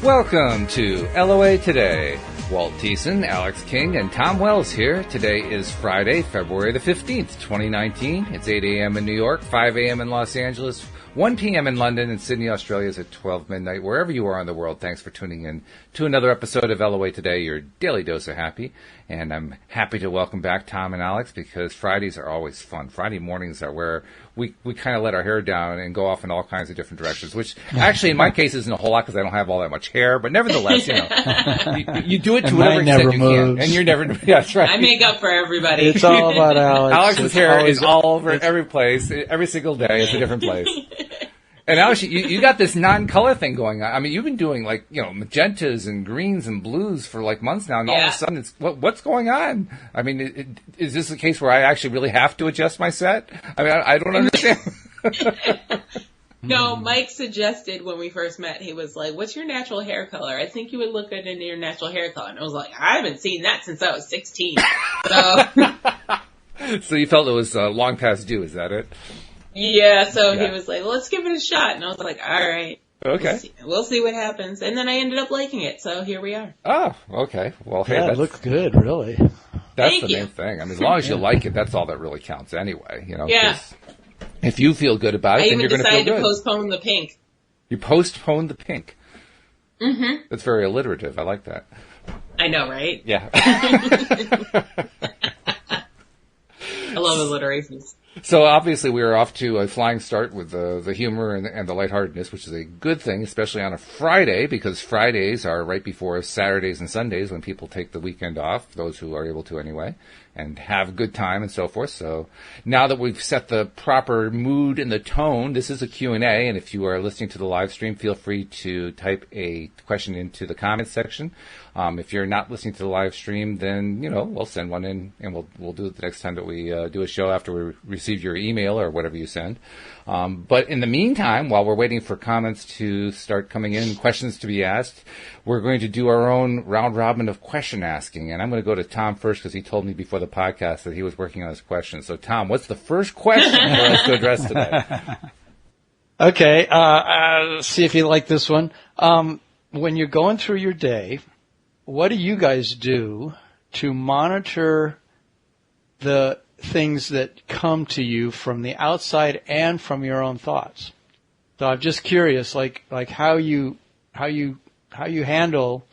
Welcome to LOA Today. Walt Thiessen, Alyx King, and Tom Wells here. Today is Friday, February the 15th, 2019. It's 8 a.m. in New York, 5 a.m. in Los Angeles, 1 p.m. in London, and Sydney, Australia is at 12 midnight. Wherever you are in the world, thanks for tuning in to another episode of LOA Today, your daily dose of happy. And I'm happy to welcome back Tom and Alyx because Fridays are always fun. Friday mornings are where we kind of let our hair down and go off in all kinds of different directions, which actually in my case isn't a whole lot because I don't have all that much hair. But nevertheless, you do it to whatever extent you can. And you're never, that's right. I make up for everybody. It's all about Alyx. Alex's hair is all over every place, every single day. It's a different place. And Alex, you got this non-color thing going on. I mean, you've been doing magentas and greens and blues for like months now, and all of a sudden, what's going on? I mean, is this a case where I actually really have to adjust my set? I mean, I don't understand. No, Mike suggested when we first met, he was like, "What's your natural hair color? I think you would look good in your natural hair color." And I was like, "I haven't seen that since I was 16." So, so you felt it was long past due? Is that it? Yeah, so he was like, well, let's give it a shot. And I was like, all right. Okay. We'll see what happens. And then I ended up liking it, so here we are. Oh, okay. Well, hey, it looks good, really. That's the main thing. I mean, as long as you like it, that's all that really counts anyway. Yeah. If you feel good about it, then you're going to feel good. I even decided to postpone the pink. You postponed the pink. Mm-hmm. That's very alliterative. I like that. I know, right? Yeah. I love alliterations. So obviously we are off to a flying start with the humor and the lightheartedness, which is a good thing, especially on a Friday, because Fridays are right before Saturdays and Sundays when people take the weekend off, those who are able to anyway, and have a good time and so forth. So now that we've set the proper mood and the tone, this is a Q&A, and if you are listening to the live stream, feel free to type a question into the comments section. If you're not listening to the live stream, then, we'll send one in, and we'll do it the next time that we do a show after we receive your email or whatever you send. But in the meantime, while we're waiting for comments to start coming in, questions to be asked, we're going to do our own round robin of question asking. And I'm going to go to Tom first because he told me before the podcast that he was working on his question. So, Tom, what's the first question for us to address today? Okay. See if you like this one. When you're going through your day, what do you guys do to monitor the things that come to you from the outside and from your own thoughts? So I'm just curious, like how you handle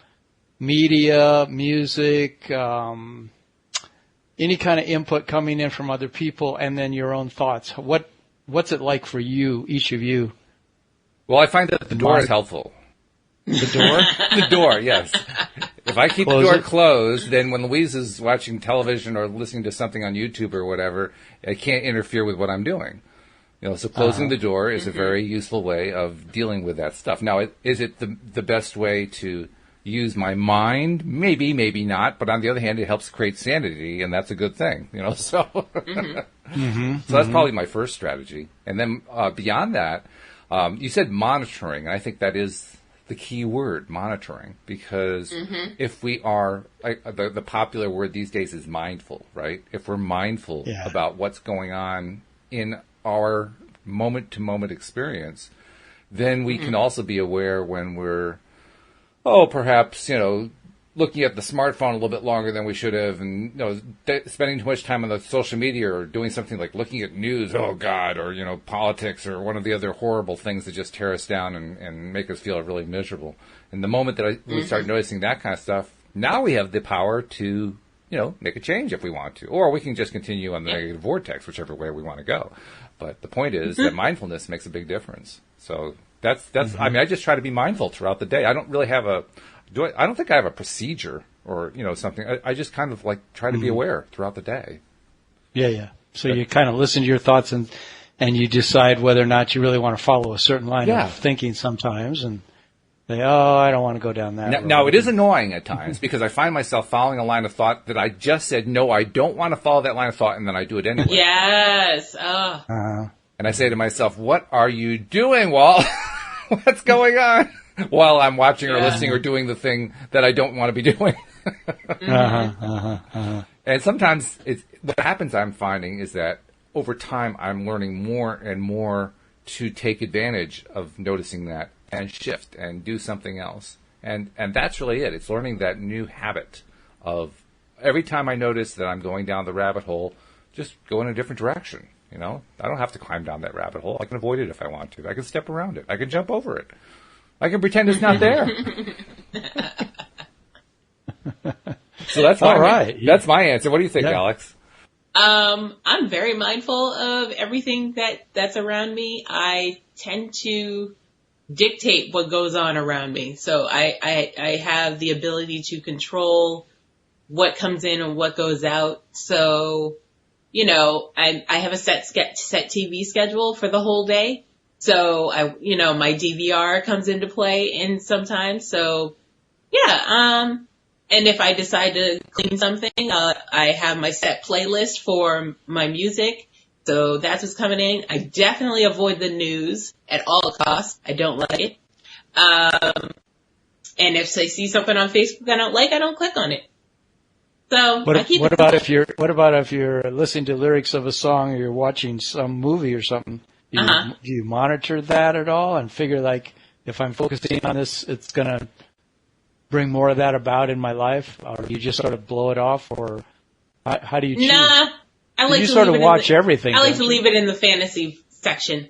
media, music, any kind of input coming in from other people, and then your own thoughts. What's it like for you, each of you? Well, I find that the door is helpful. The door? The door, yes. If I keep the door closed, then when Louise is watching television or listening to something on YouTube or whatever, it can't interfere with what I'm doing. So closing the door is a very useful way of dealing with that stuff. Now, is it the best way to use my mind? Maybe, maybe not. But on the other hand, it helps create sanity, and that's a good thing. So so that's probably my first strategy. And then beyond that, you said monitoring, and I think that is the key word, monitoring, because if we are, the popular word these days is mindful, right? If we're mindful about what's going on in our moment-to-moment experience, then we can also be aware when we're, perhaps, looking at the smartphone a little bit longer than we should have, and spending too much time on the social media, or doing something like looking at news, or politics, or one of the other horrible things that just tear us down and make us feel really miserable. And the moment that we start noticing that kind of stuff, now we have the power to make a change if we want to, or we can just continue on the negative vortex, whichever way we want to go. But the point is that mindfulness makes a big difference. So that's. I mean, I just try to be mindful throughout the day. I don't really have I don't think I have a procedure or, something. I just kind of try to be aware throughout the day. Yeah. So you kind of listen to your thoughts and you decide whether or not you really want to follow a certain line of thinking sometimes, and say, I don't want to go down that road. Now, it is annoying at times because I find myself following a line of thought that I just said, no, I don't want to follow that line of thought, and then I do it anyway. Yes. And I say to myself, what are you doing, Walt? What's going on? While I'm watching or listening or doing the thing that I don't want to be doing. And sometimes what happens, I'm finding, is that over time I'm learning more and more to take advantage of noticing that and shift and do something else. And that's really it. It's learning that new habit of every time I notice that I'm going down the rabbit hole, just go in a different direction. You know, I don't have to climb down that rabbit hole. I can avoid it if I want to. I can step around it. I can jump over it. I can pretend it's not there. So that's all right. That's my answer. What do you think, Alyx? I'm very mindful of everything that's around me. I tend to dictate what goes on around me. So I have the ability to control what comes in and what goes out. So, you know, I have a set TV schedule for the whole day. So my DVR comes into play in sometimes. So yeah, and if I decide to clean something, I have my set playlist for my music. So that's what's coming in. I definitely avoid the news at all costs. I don't like it. And if I see something on Facebook I don't like, I don't click on it. So what about if you're listening to lyrics of a song or you're watching some movie or something? Do you monitor that at all and figure, like, if I'm focusing on this, it's going to bring more of that about in my life? Or do you just sort of blow it off? Or how do you choose? Nah, I like you to sort leave of it watch everything. I like to leave it in the fantasy section.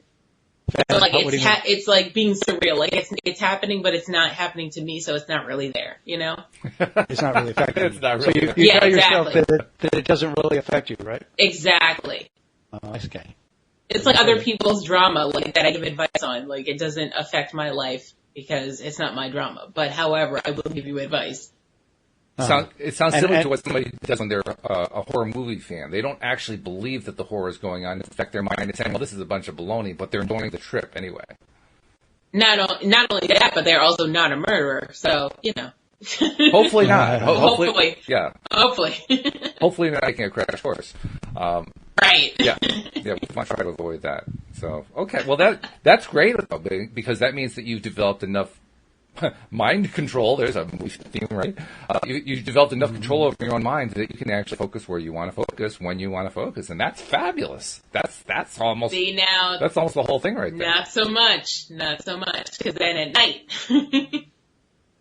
So like it's like being surreal. Like it's happening, but it's not happening to me, so it's not really there. You know? It's not really affecting you. It's not really. So you tell yourself that it doesn't really affect you, right? Exactly. Oh, okay. It's like other people's drama, like that I give advice on. Like it doesn't affect my life because it's not my drama. But however, I will give you advice. It sounds similar to what somebody does when they're a horror movie fan. They don't actually believe that the horror is going on. In fact, their mind is saying, well, this is a bunch of baloney, but they're enjoying the trip anyway. Not only that, but they're also not a murderer. So, you know. Hopefully not. Hopefully. Yeah. Hopefully. Hopefully not taking a crash course. Right. Yeah, we want to try to avoid that. So, okay. Well, that's great, because that means that you've developed enough mind control. There's a movie theme, right? You've developed enough control over your own mind that you can actually focus where you want to focus, when you want to focus, and that's fabulous. That's almost that's almost the whole thing right there. Not so much, because then at night,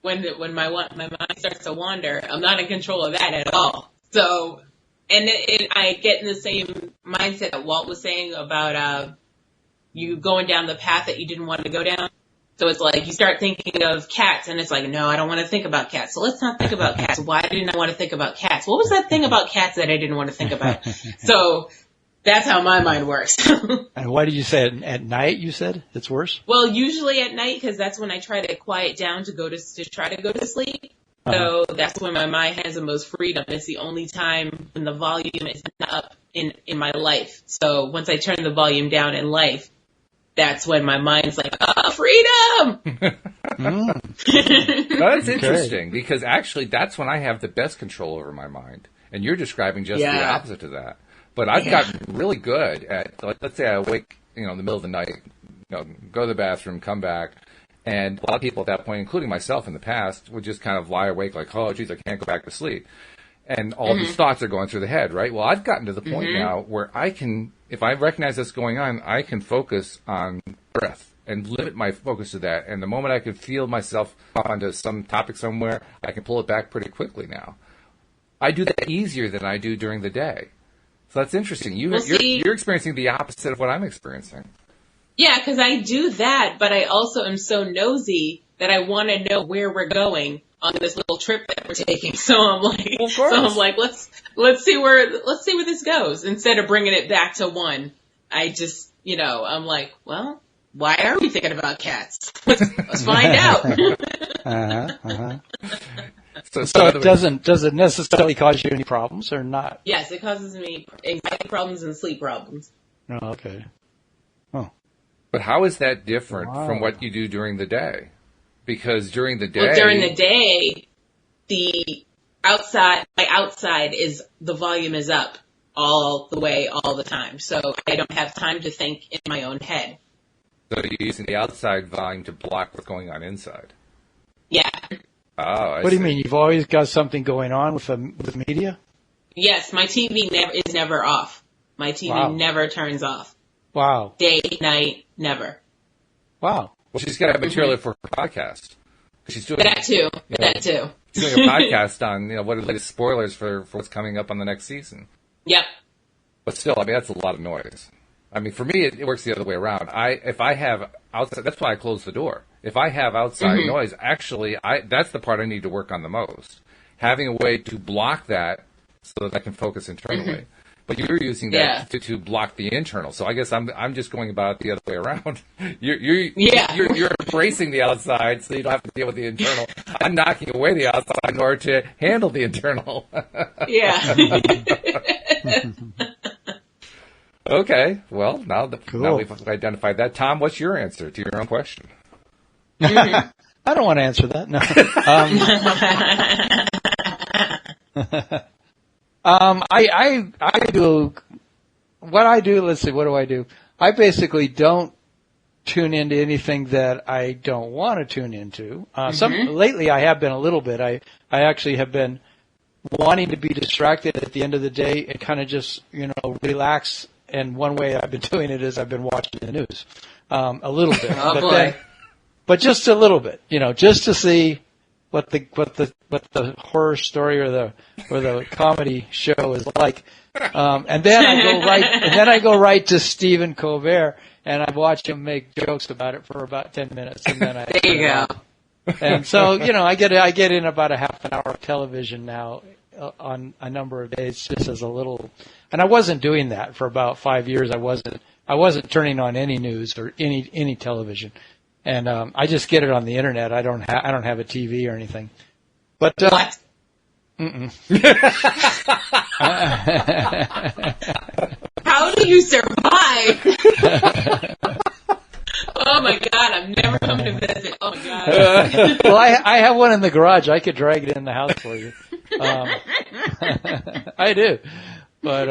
when my mind starts to wander, I'm not in control of that at all. So, and I get in the same mindset that Walt was saying about you going down the path that you didn't want to go down. So it's like you start thinking of cats, and it's like, no, I don't want to think about cats. So let's not think about cats. Why didn't I want to think about cats? What was that thing about cats that I didn't want to think about? So that's how my mind works. And why did you say at night? You said it's worse. Well, usually at night, because that's when I try to quiet down to try to go to sleep. So that's when my mind has the most freedom. It's the only time when the volume is not up in my life. So once I turn the volume down in life, that's when my mind's like, freedom! That's interesting, because actually that's when I have the best control over my mind. And you're describing just the opposite to that. But I've gotten really good at, like, let's say I wake, in the middle of the night, go to the bathroom, come back, and a lot of people at that point, including myself in the past, would just kind of lie awake like, oh, geez, I can't go back to sleep. And all these thoughts are going through the head, right? Well, I've gotten to the point now where I can, if I recognize that's going on, I can focus on breath and limit my focus to that. And the moment I can feel myself onto some topic somewhere, I can pull it back pretty quickly now. I do that easier than I do during the day. So that's interesting. You're experiencing the opposite of what I'm experiencing. Yeah, because I do that, but I also am so nosy that I want to know where we're going on this little trip that we're taking. So I'm like, let's see where this goes. Instead of bringing it back to one, I just, I'm like, well, why are we thinking about cats? Let's find out. So it does it necessarily cause you any problems or not? Yes, it causes me anxiety problems and sleep problems. Oh, okay. Oh. But how is that different from what you do during the day? Because during the day... Well, during the day, my outside is, the volume is up all the way, all the time. So I don't have time to think in my own head. So you're using the outside volume to block what's going on inside? Yeah. Oh, What do you mean? You've always got something going on with media? Yes, my TV is never off. My TV never turns off. Wow. Day, night, never. Wow. Well, she's got to have material for her podcast. 'Cause she's doing That too. That too. She's doing a podcast on, what are the latest spoilers for what's coming up on the next season. Yep. But still, I mean, that's a lot of noise. I mean, for me, it works the other way around. If I have outside, that's why I close the door. If I have outside noise, actually, that's the part I need to work on the most. Having a way to block that so that I can focus internally. But you're using that to block the internal. So I guess I'm just going about it the other way around. You're embracing the outside, so you don't have to deal with the internal. I'm knocking away the outside in order to handle the internal. Yeah. Okay. Well, now we've identified that. Tom, what's your answer to your own question? I don't want to answer that. No. I do what I do. Let's see. What do? I basically don't tune into anything that I don't want to tune into. Lately I have been a little bit. I actually have been wanting to be distracted at the end of the day and kind of just, relax. And one way I've been doing it is I've been watching the news, a little bit. But just a little bit, just to see what the horror story or the comedy show is like. And then I go right to Stephen Colbert and I watch him make jokes about it for about 10 minutes and then there you go. And so, I get in about a half an hour of television now on a number of days just as a little, and I wasn't doing that for about 5 years. I wasn't turning on any news or any television. And I just get it on the internet. I don't have a TV or anything. But what? How do you survive? Oh my God! I'm never coming to visit. Oh my God! Well, I have one in the garage. I could drag it in the house for you. I do, but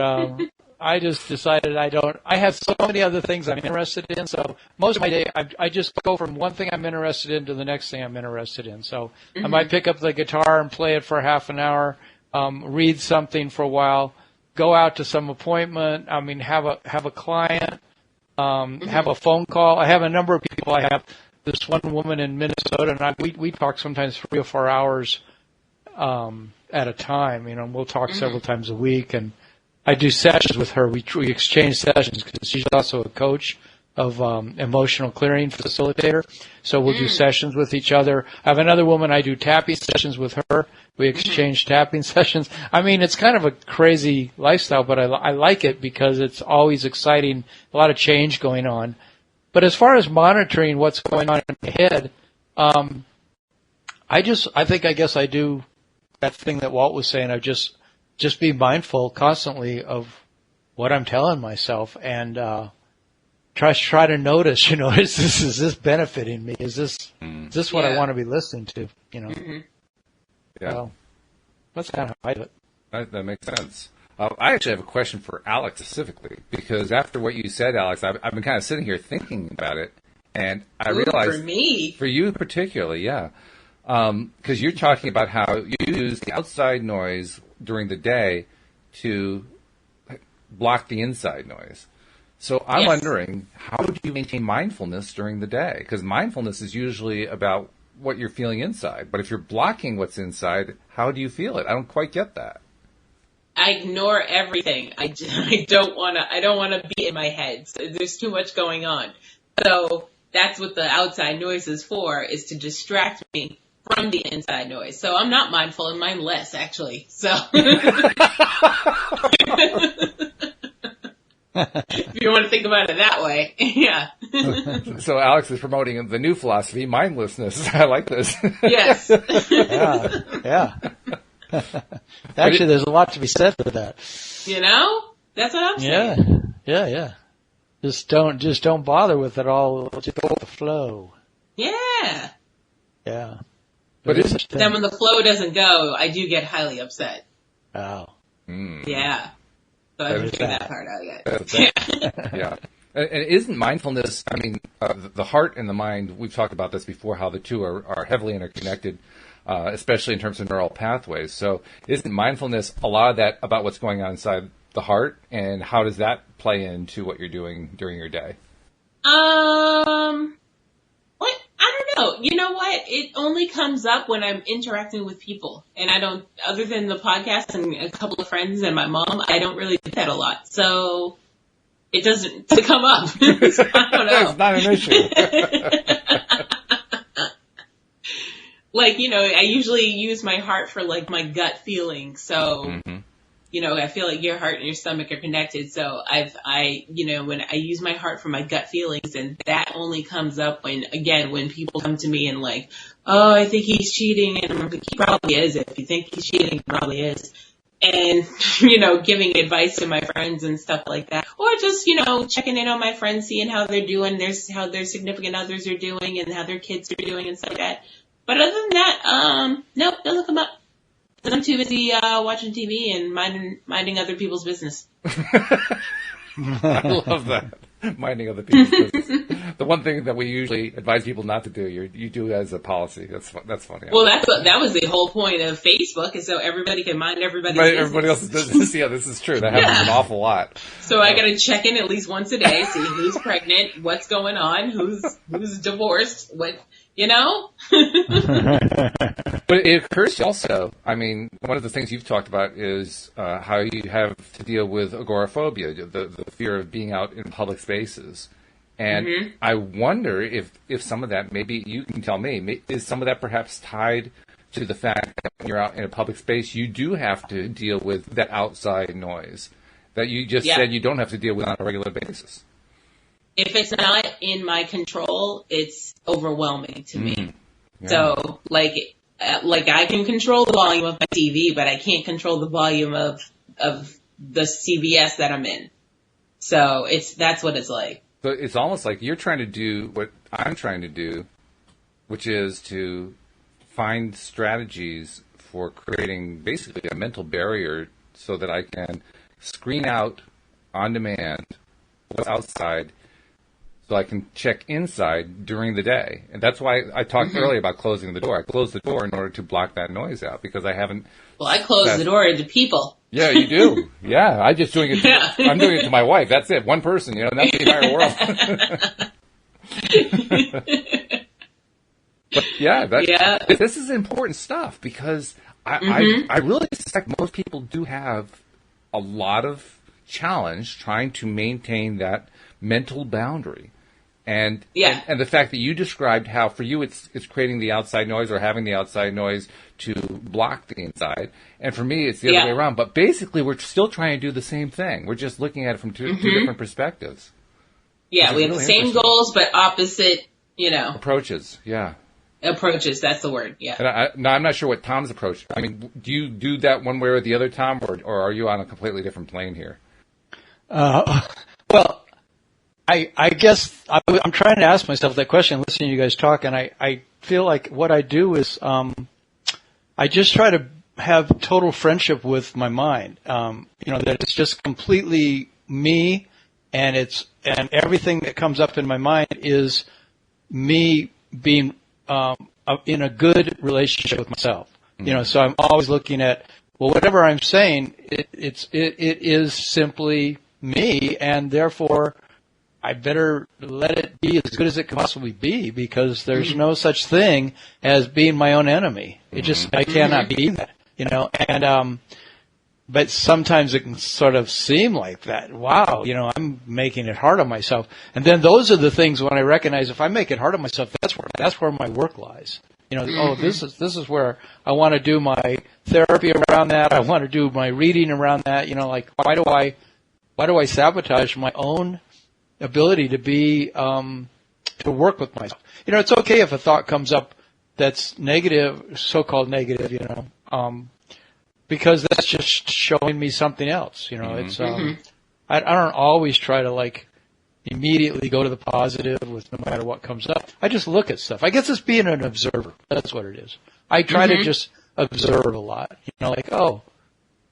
I just decided I have so many other things I'm interested in, so most of my day I just go from one thing I'm interested in to the next thing I'm interested in. So I might pick up the guitar and play it for half an hour, read something for a while, go out to some appointment, have a client, have a phone call. I have a number of people. I have this one woman in Minnesota, and we talk sometimes 3 or 4 hours at a time. We'll talk several times a week, and I do sessions with her. We exchange sessions because she's also a coach of emotional clearing facilitator. So we'll do sessions with each other. I have another woman I do tapping sessions with her. We exchange tapping sessions. It's kind of a crazy lifestyle, but I like it because it's always exciting, a lot of change going on. But as far as monitoring what's going on in my head, I guess I do that thing that Walt was saying. I just be mindful constantly of what I'm telling myself and try to notice, is this benefiting me? Is this what I want to be listening to? Yeah. So that's kind of how I do it. That makes sense. I actually have a question for Alyx specifically, because after what you said, Alyx, I've been kind of sitting here thinking about it, and I realized... For me? For you particularly, yeah. Because you're talking about how you use the outside noise during the day to block the inside noise. So I'm wondering, how do you maintain mindfulness during the day? Because mindfulness is usually about what you're feeling inside. But if you're blocking what's inside, how do you feel it? I don't quite get that. I ignore everything. I don't want to be in my head. So there's too much going on. So that's what the outside noise is for, is to distract me from the inside noise. So I'm not mindful and mindless, actually. So if you want to think about it that way, yeah. So Alyx is promoting the new philosophy, mindlessness. I like this. Yes. Yeah. Actually, there's a lot to be said for that. That's what I'm saying. Yeah. Just don't bother with it all. Just go with the flow. Yeah. Yeah. But then when the flow doesn't go, I do get highly upset. Oh. Yeah. So I haven't figured that part out yet. Yeah. And isn't mindfulness, the heart and the mind, we've talked about this before, how the two are heavily interconnected, especially in terms of neural pathways. So isn't mindfulness a lot of that about what's going on inside the heart, and how does that play into what you're doing during your day? What? I don't know. You know what? It only comes up when I'm interacting with people. And I don't, other than the podcast and a couple of friends and my mom, I don't really do that a lot. So it doesn't come up. So I don't know. It's not an issue. Like, I usually use my heart for like my gut feeling. So, I feel like your heart and your stomach are connected. So when I use my heart for my gut feelings, and that only comes up when people come to me and like, oh, I think he's cheating. And I'm like, he probably is. If you think he's cheating, he probably is. And, giving advice to my friends and stuff like that. Or just, checking in on my friends, seeing how they're doing, how their significant others are doing and how their kids are doing and stuff like that. But other than that, nope, doesn't come up. Because I'm too busy watching TV and minding other people's business. I love that. Minding other people's business. The one thing that we usually advise people not to do, you do as a policy. That's funny. Well, that was the whole point of Facebook, is so everybody can mind everybody's business. Everybody else's business. Yeah, this is true. That happens an awful lot. So I got to check in at least once a day, see who's pregnant, what's going on, who's divorced, what. But it occurs to you also, I mean, one of the things you've talked about is how you have to deal with agoraphobia, the fear of being out in public spaces. And I wonder if some of that, maybe you can tell me, is some of that perhaps tied to the fact that when you're out in a public space, you do have to deal with that outside noise that you just said you don't have to deal with on a regular basis. If it's not in my control, it's overwhelming to me. Yeah. So, like I can control the volume of my TV, but I can't control the volume of the CVS that I'm in. So that's what it's like. So it's almost like you're trying to do what I'm trying to do, which is to find strategies for creating basically a mental barrier so that I can screen out on demand what's outside, so I can check inside during the day. And that's why I talked earlier about closing the door. I close the door in order to block that noise out because I haven't... Well, I close the door to people. Yeah, you do. Yeah, I'm just doing it. I'm doing it to my wife. That's it. One person, that's the entire world. But this is important stuff because I really suspect most people do have a lot of challenge trying to maintain that mental boundary. And the fact that you described how for you it's creating the outside noise or having the outside noise to block the inside, and for me it's the other way around. But basically, we're still trying to do the same thing. We're just looking at it from two different perspectives. Yeah, we have the same goals but opposite, approaches. Yeah, approaches. That's the word. Yeah. And I'm not sure what Tom's approach. I mean, do you do that one way or the other, Tom, or are you on a completely different plane here? Well. I guess I'm trying to ask myself that question, listening to you guys talk, and I feel like what I do is I just try to have total friendship with my mind. That it's just completely me, and everything that comes up in my mind is me being in a good relationship with myself. So I'm always looking at, well, whatever I'm saying, it is simply me, and therefore I better let it be as good as it can possibly be, because there's no such thing as being my own enemy. I cannot be that, and, but sometimes it can sort of seem like that. Wow, I'm making it hard on myself. And then those are the things when I recognize if I make it hard on myself, that's where my work lies. This is where I want to do my therapy around that. I want to do my reading around that. Why do I sabotage my own ability to be to work with myself? It's okay if a thought comes up that's negative, so-called negative, because that's just showing me something else. It's I don't always try to immediately go to the positive with no matter what comes up. I just look at stuff. I guess it's being an observer. That's what it is. I try to just observe a lot. Oh,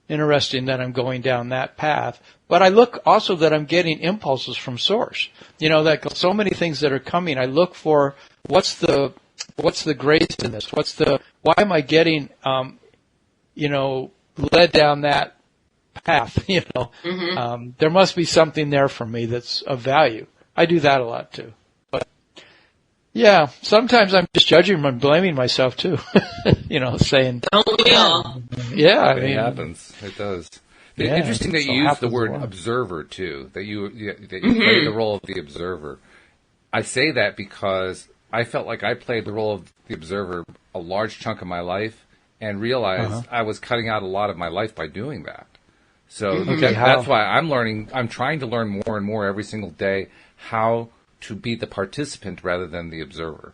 interesting that I'm going down that path. But I look also that I'm getting impulses from source. That so many things that are coming, I look for what's the grace in this? Why am I getting, led down that path? There must be something there for me that's of value. I do that a lot too. But Yeah, sometimes I'm just judging and blaming myself too. Saying, Don't we all? Yeah, it happens. It does. Yeah, Interesting that you use the word observer too. That you play the role of the observer. I say that because I felt like I played the role of the observer a large chunk of my life, and realized I was cutting out a lot of my life by doing that. So that's why I'm trying to learn more and more every single day how to be the participant rather than the observer.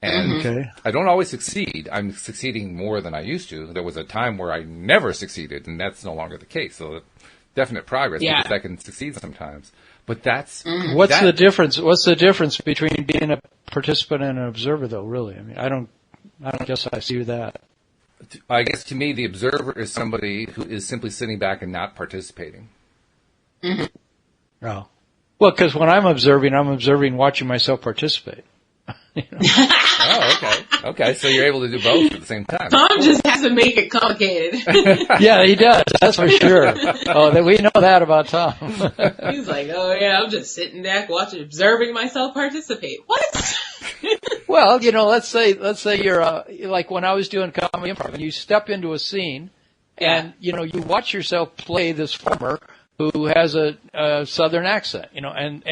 And I don't always succeed. I'm succeeding more than I used to. There was a time where I never succeeded, and that's no longer the case. So definite progress because I can succeed sometimes. But that's what's the difference? What's the difference between being a participant and an observer, though? Really, I mean, I don't guess I see that. I guess to me, the observer is somebody who is simply sitting back and not participating. Oh. Well, because when I'm observing watching myself participate. Oh, okay. So you're able to do both at the same time. Tom just has to make it complicated. Yeah, he does. That's for sure. Oh, we know that about Tom. He's like, oh yeah, I'm just sitting back watching, observing myself participate. What? Well, let's say you're like when I was doing comedy improv, and you step into a scene, and you watch yourself play this farmer who has a southern accent, and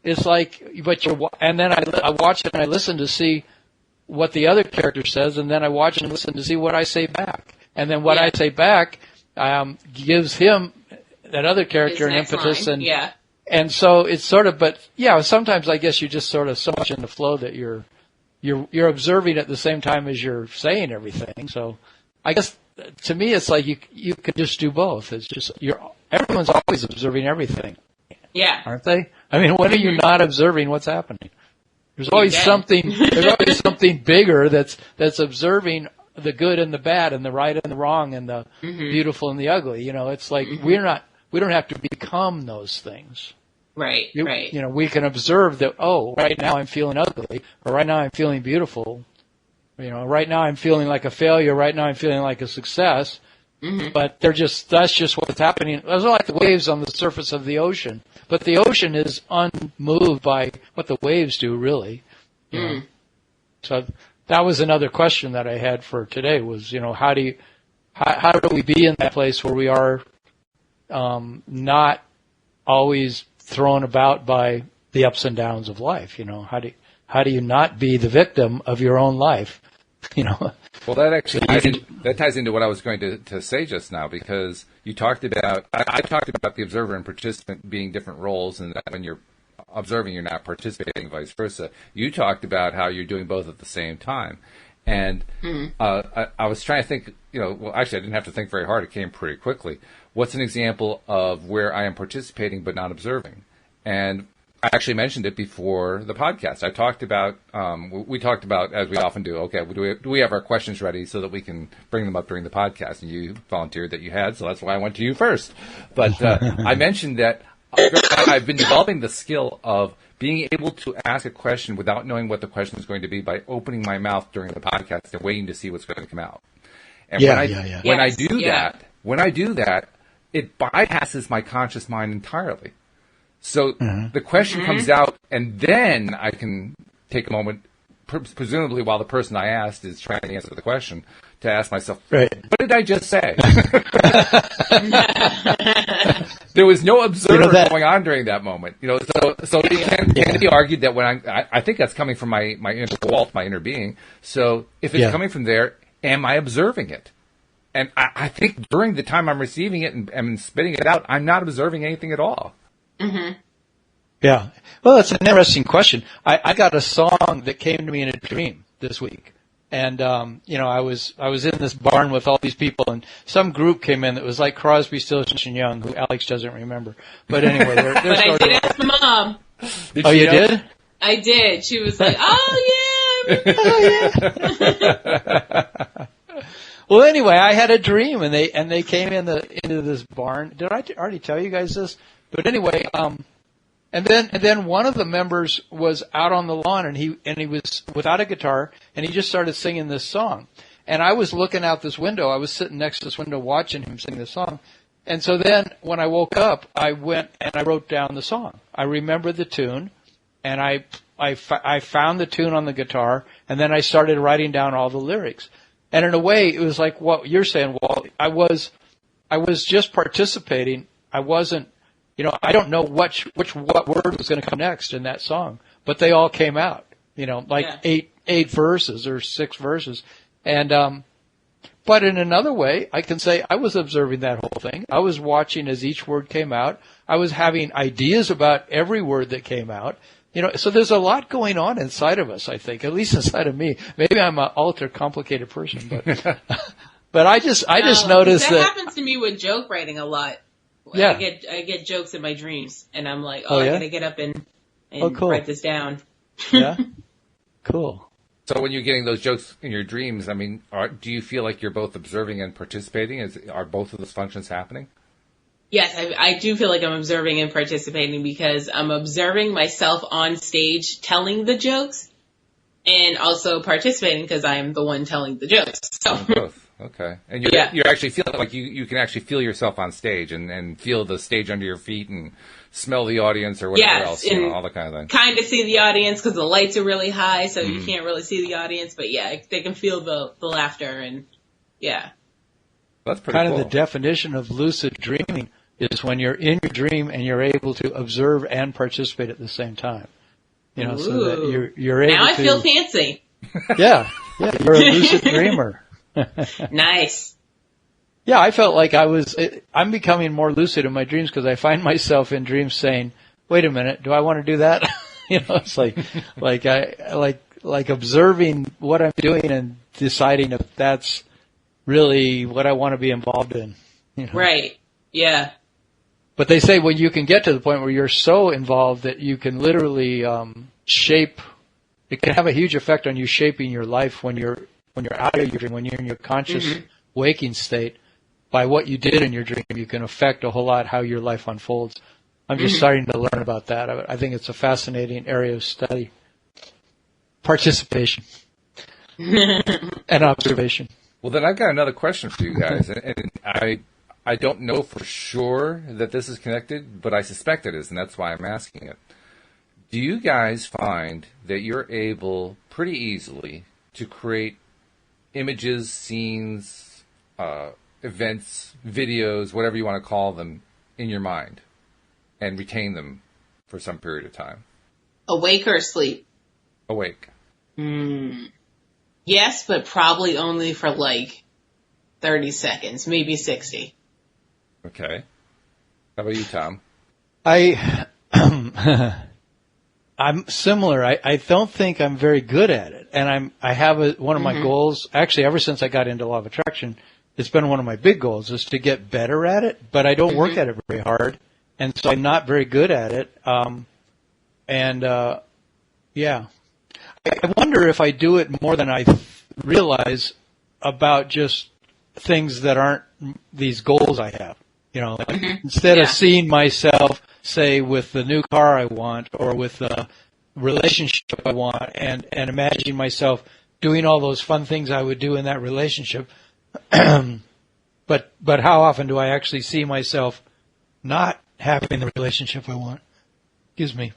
it's like, and then I watch it and I listen to see what the other character says, and then I watch and listen to see what I say back, and then what I say back gives him, that other character, an impetus, and so it's sort of, but sometimes I guess you just sort of so much in the flow that you're observing at the same time as you're saying everything. So I guess to me it's like you could just do both. It's just everyone's always observing everything. Yeah. Aren't they? I mean, when are you not observing what's happening? There's always something bigger that's observing the good and the bad and the right and the wrong and the beautiful and the ugly. It's like we don't have to become those things. Right. We can observe that, right now I'm feeling ugly, or right now I'm feeling beautiful. Right now I'm feeling like a failure, right now I'm feeling like a success. But that's just what's happening. Those are like the waves on the surface of the ocean. But the ocean is unmoved by what the waves do, really. So that was another question that I had for today was, how do we be in that place where we are not always thrown about by the ups and downs of life? How do you not be the victim of your own life? Well, that actually ties into what I was going to say just now, because you talked about I talked about the observer and participant being different roles, and that when you're observing, you're not participating, vice versa. You talked about how you're doing both at the same time, and I was trying to think. Well, actually, I didn't have to think very hard. It came pretty quickly. What's an example of where I am participating but not observing? And I actually mentioned it before the podcast. I talked about, we talked about, as we often do, okay, do we have our questions ready so that we can bring them up during the podcast? And you volunteered that you had, so that's why I went to you first. But I mentioned that I've been developing the skill of being able to ask a question without knowing what the question is going to be by opening my mouth during the podcast and waiting to see what's going to come out. And when I do that, it bypasses my conscious mind entirely. So the question comes out, and then I can take a moment, presumably while the person I asked is trying to answer the question, to ask myself, what did I just say? There was no observer going on during that moment. So it can be argued that when I think that's coming from my inner Walt, my inner being. So if it's coming from there, am I observing it? And I think during the time I'm receiving it and spitting it out, I'm not observing anything at all. Yeah. Well, that's an interesting question. I got a song that came to me in a dream this week. And, I was in this barn with all these people, and some group came in that was like Crosby, Stills and Young, who Alyx doesn't remember. But anyway, they're but sort I did ask my mom. You did? I did. She was like, oh yeah. Well, anyway, I had a dream, and they came into this barn. Did I already tell you guys this? But anyway, and then one of the members was out on the lawn, and he was without a guitar, and he just started singing this song. And I was looking out this window. I was sitting next to this window watching him sing this song. And so then when I woke up, I went and I wrote down the song. I remembered the tune, and I I found the tune on the guitar, and then I started writing down all the lyrics. And in a way, it was like what you're saying, Walt. I was just participating. I wasn't, I don't know what word was going to come next in that song, but they all came out, eight verses or 6 verses. And, but in another way, I can say I was observing that whole thing. I was watching as each word came out. I was having ideas about every word that came out. So there's a lot going on inside of us, I think, at least inside of me. Maybe I'm an ultra complicated person, but but I just noticed that happens to me with joke writing a lot. Yeah. I get jokes in my dreams, and I'm like, yeah? I gotta get up and cool. write this down. Yeah, cool. So when you're getting those jokes in your dreams, I mean, do you feel like you're both observing and participating? Are both of those functions happening? Yes, I do feel like I'm observing and participating because I'm observing myself on stage telling the jokes and also participating because I'm the one telling the jokes. So. Both. Okay. And you're actually feeling like you can actually feel yourself on stage and feel the stage under your feet and smell the audience or whatever else, all that kind of thing. Kind of see the audience because the lights are really high, so you can't really see the audience. But they can feel the laughter and That's pretty kind cool. of the definition of lucid dreaming is when you're in your dream and you're able to observe and participate at the same time. So that you're able to. Now I feel fancy. Yeah, you're a lucid dreamer. Nice. Yeah, I felt like I'm becoming more lucid in my dreams because I find myself in dreams saying, "Wait a minute, do I want to do that?" It's like observing what I'm doing and deciding if that's really what I want to be involved in. Right. Yeah. But they say when you can get to the point where you're so involved that you can literally shape, it can have a huge effect on you shaping your life when you're out of your dream, when you're in your conscious waking state. By what you did in your dream, you can affect a whole lot how your life unfolds. I'm just starting to learn about that. I think it's a fascinating area of study. Participation and observation. Well, then I've got another question for you guys, and I don't know for sure that this is connected, but I suspect it is, and that's why I'm asking it. Do you guys find that you're able pretty easily to create images, scenes, events, videos, whatever you want to call them, in your mind and retain them for some period of time? Awake or asleep? Awake. Yes, but probably only for 30 seconds, maybe 60. Okay. How about you, Tom? I'm similar. I don't think I'm very good at it. And I have one of my goals, actually ever since I got into law of attraction, it's been one of my big goals is to get better at it, but I don't work at it very hard. And so I'm not very good at it. I wonder if I do it more than I realize about just things that aren't these goals I have. Instead of seeing myself, say, with the new car I want or with the relationship I want and imagining myself doing all those fun things I would do in that relationship. But how often do I actually see myself not having the relationship I want? Excuse me.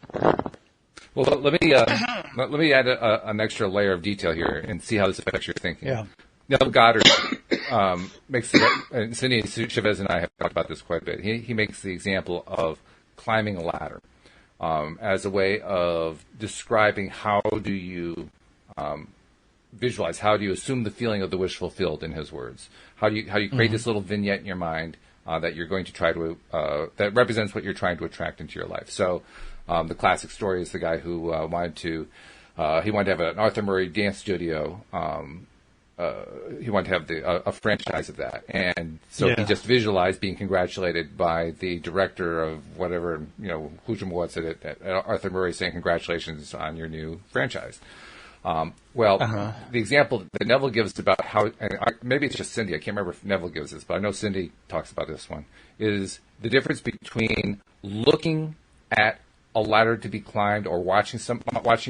Well, let me add an extra layer of detail here and see how this affects your thinking. Yeah. Neville Goddard makes and Cindy Chavez and I have talked about this quite a bit. He makes the example of climbing a ladder as a way of describing how do you visualize, how do you assume the feeling of the wish fulfilled, in his words. How do you create this little vignette in your mind that you're going to try to that represents what you're trying to attract into your life. So the classic story is the guy who wanted to have an Arthur Murray dance studio. He wanted to have a franchise of that, and so he just visualized being congratulated by the director of whatever, who was it at Arthur Murray, saying congratulations on your new franchise. The example that Neville gives about how, and maybe it's just Cindy, I can't remember if Neville gives this, but I know Cindy talks about this one, is the difference between looking at a ladder to be climbed or watching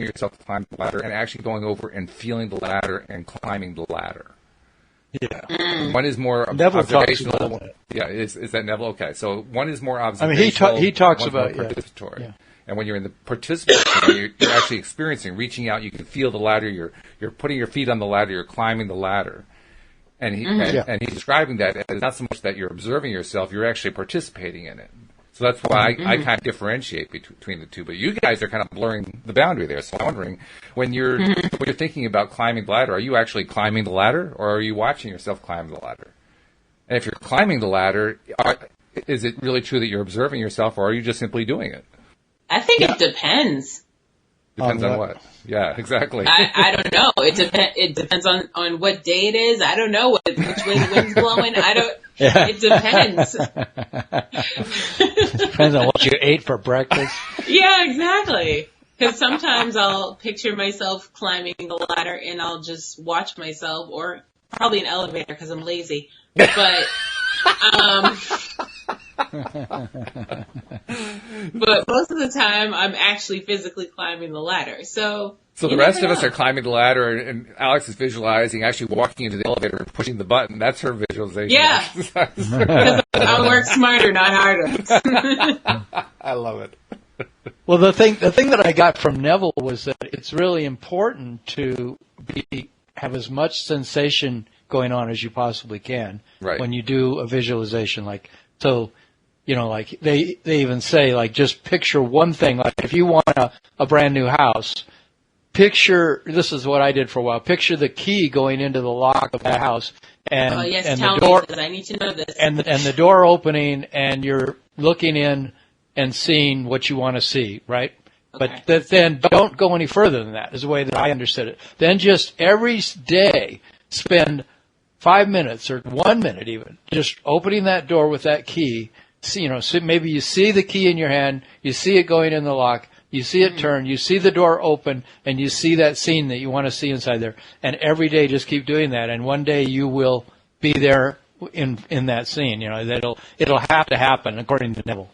yourself climb the ladder and actually going over and feeling the ladder and climbing the ladder. Yeah. One is more observational. Yeah, is that Neville? Okay, so one is more observational. I mean, he talks about participatory. Yeah. And when you're in the participant, you're actually experiencing, reaching out. You can feel the ladder. You're putting your feet on the ladder. You're climbing the ladder. And and he's describing that as not so much that you're observing yourself, you're actually participating in it. So that's why I kind of differentiate between the two. But you guys are kind of blurring the boundary there. So I'm wondering, when you're thinking about climbing the ladder, are you actually climbing the ladder, or are you watching yourself climb the ladder? And if you're climbing the ladder, is it really true that you're observing yourself, or are you just simply doing it? I think it depends. Depends on what? Yeah, exactly. I don't know. It depends on what day it is. I don't know which way the wind's blowing. Yeah. It depends. Depends on what you ate for breakfast. Yeah, exactly. Because sometimes I'll picture myself climbing the ladder and I'll just watch myself, or probably an elevator because I'm lazy. But but most of the time, I'm actually physically climbing the ladder. So the rest of us are climbing the ladder, and Alyx is visualizing actually walking into the elevator and pushing the button. That's her visualization. Yeah. Because I work smarter, not harder. I love it. Well, the thing that I got from Neville was that it's really important to have as much sensation going on as you possibly can when you do a visualization. Like, so, like they even say, like, just picture one thing. Like, if you want a brand new house, this is what I did for a while, picture the key going into the lock of that house. And, tell the door, me, because I need to know this. And the door opening, and you're looking in and seeing what you want to see, right? Okay. But then don't go any further than that, is the way that I understood it. Then just every day spend 5 minutes or 1 minute even just opening that door with that key. So maybe you see the key in your hand, you see it going in the lock, you see it turn, you see the door open, and you see that scene that you want to see inside there. And every day just keep doing that, and one day you will be there in that scene. It'll have to happen, according to Neville.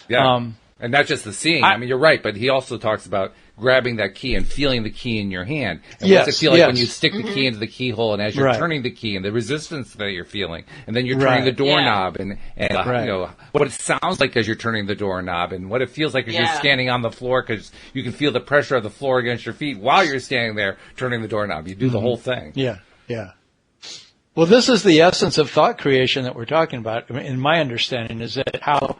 Yeah. And not just the seeing. I mean, you're right, but he also talks about grabbing that key and feeling the key in your hand. And what does it feel like when you stick the key into the keyhole, and as you're turning the key, and the resistance that you're feeling, and then you're turning the doorknob, and what it sounds like as you're turning the doorknob, and what it feels like as you're standing on the floor, because you can feel the pressure of the floor against your feet while you're standing there turning the doorknob. You do the whole thing. Yeah, yeah. Well, this is the essence of thought creation that we're talking about, in my understanding, is that how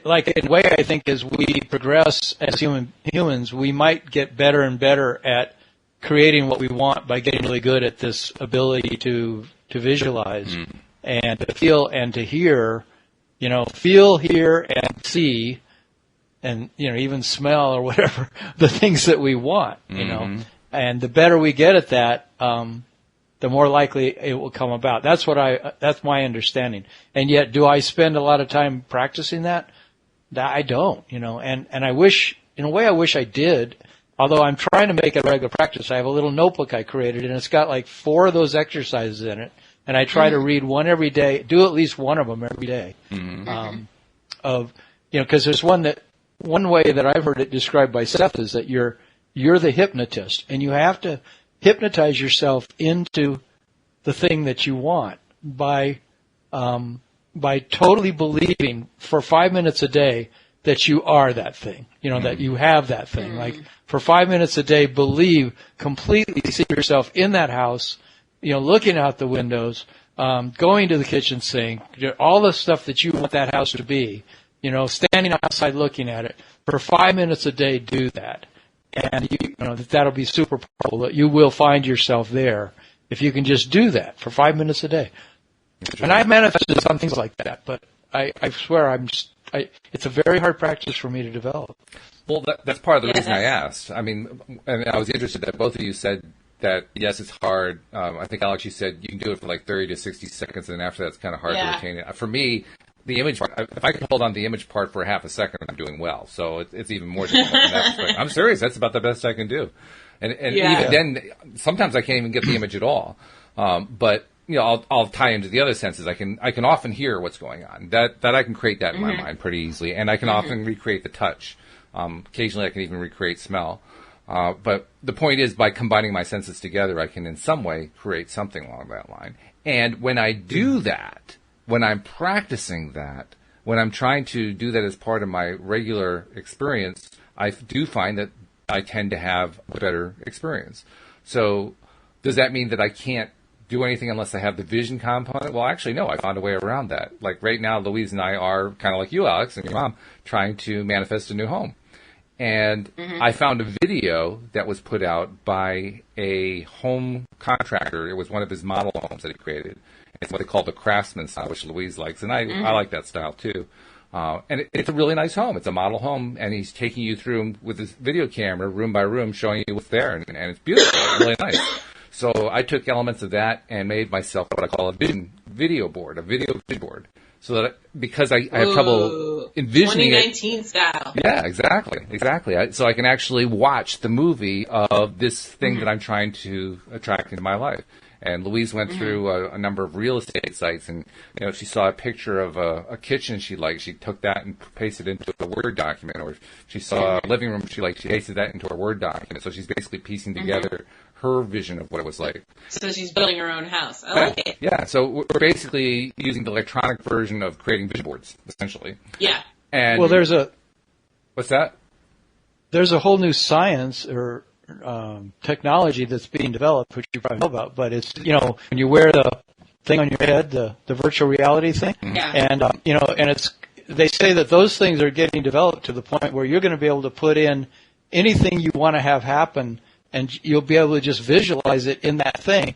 like, in a way, I think as we progress as humans, we might get better and better at creating what we want by getting really good at this ability to visualize and to feel and to hear, feel, hear, and see, and, even smell or whatever, the things that we want, And the better we get at that, the more likely it will come about. That's my understanding. And yet, do I spend a lot of time practicing that? I don't, and I wish, in a way I wish I did, although I'm trying to make it a regular practice. I have a little notebook I created, and it's got like 4 of those exercises in it, and I try to read one every day, do at least one of them every day. Because there's one way that I've heard it described by Seth is that you're the hypnotist, and you have to hypnotize yourself into the thing that you want by totally believing for 5 minutes a day that you are that thing, that you have that thing. Like, for 5 minutes a day, completely see yourself in that house, looking out the windows, going to the kitchen sink, all the stuff that you want that house to be, standing outside looking at it. For 5 minutes a day, do that. And that'll be super powerful, that you will find yourself there if you can just do that for 5 minutes a day. And I've manifested some things like that, but I swear it's a very hard practice for me to develop. Well, that's part of the reason I asked. I mean, and I was interested that both of you said that, yes, it's hard. I think, Alyx, you said you can do it for like 30 to 60 seconds, and then after that it's kind of hard to retain it. For me, the image part, if I can hold on to the image part for half a second, I'm doing well. So it's even more difficult from that perspective. I'm serious. That's about the best I can do. And even then, sometimes I can't even get the image at all. But I'll tie into the other senses. I can often hear what's going on. That I can create that in my mind pretty easily, and I can often recreate the touch. Occasionally, I can even recreate smell. But the point is, by combining my senses together, I can in some way create something along that line. And when I do that, when I'm practicing that, when I'm trying to do that as part of my regular experience, I do find that I tend to have a better experience. So does that mean that I can't do anything unless I have the vision component? Well, actually, no. I found a way around that. Like right now, Louise and I are kind of like you, Alyx, and your mom, trying to manifest a new home. And I found a video that was put out by a home contractor. It was one of his model homes that he created. It's what they call the craftsman style, which Louise likes, and I like that style too. And it's a really nice home. It's a model home, and he's taking you through with his video camera, room by room, showing you what's there, and it's beautiful, it's really nice. So I took elements of that and made myself what I call a video board, a video vision board. So that because I have trouble envisioning 2019 style. Yeah, exactly. So I can actually watch the movie of this thing that I'm trying to attract into my life. And Louise went through a number of real estate sites, and she saw a picture of a kitchen she liked. She took that and pasted it into a Word document, or she saw a living room she liked. She pasted that into a Word document. So she's basically piecing together her vision of what it was like. So she's building her own house. I like it. Yeah. So we're basically using the electronic version of creating vision boards, essentially. Yeah. And what's that? There's a whole new science or technology that's being developed, which you probably know about, but it's, when you wear the thing on your head, the virtual reality thing, and, and they say that those things are getting developed to the point where you're going to be able to put in anything you want to have happen, and you'll be able to just visualize it in that thing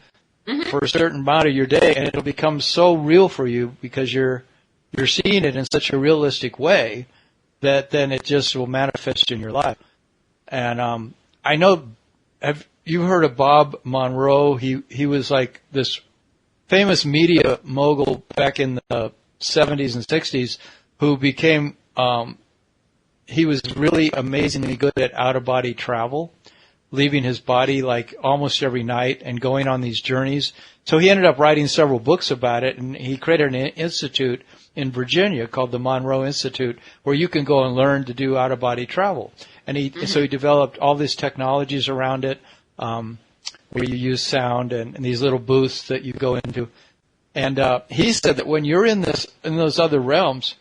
for a certain amount of your day, and it'll become so real for you because you're seeing it in such a realistic way that then it just will manifest in your life. And I know, have you heard of Bob Monroe? He was like this famous media mogul back in the 70s and 60s who became, he was really amazingly good at out-of-body travel, leaving his body like almost every night and going on these journeys. So he ended up writing several books about it, and he created an institute in Virginia called the Monroe Institute, where you can go and learn to do out-of-body travel. And so he developed all these technologies around it, where you use sound and these little booths that you go into. And he said that when you're in those other realms,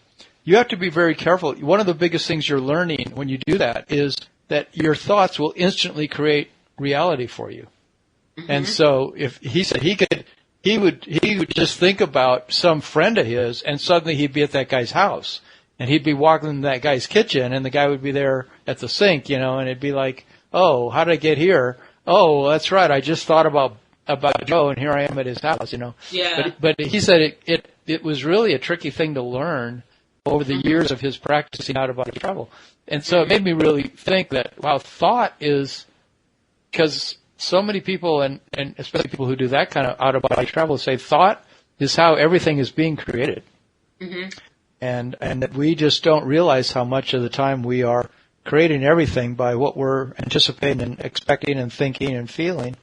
you have to be very careful. One of the biggest things you're learning when you do that is that your thoughts will instantly create reality for you. And so if he said he would just think about some friend of his, and suddenly he'd be at that guy's house, and he'd be walking in that guy's kitchen, and the guy would be there at the sink, and it'd be like, oh, how did I get here? Oh, that's right, I just thought about Joe, and here I am at his house, Yeah. But he said it was really a tricky thing to learn over the years of his practicing out-of-body travel. And so it made me really think that, wow, thought is, because so many people, and especially people who do that kind of out-of-body travel, say thought is how everything is being created. And that we just don't realize how much of the time we are creating everything by what we're anticipating and expecting and thinking and feeling.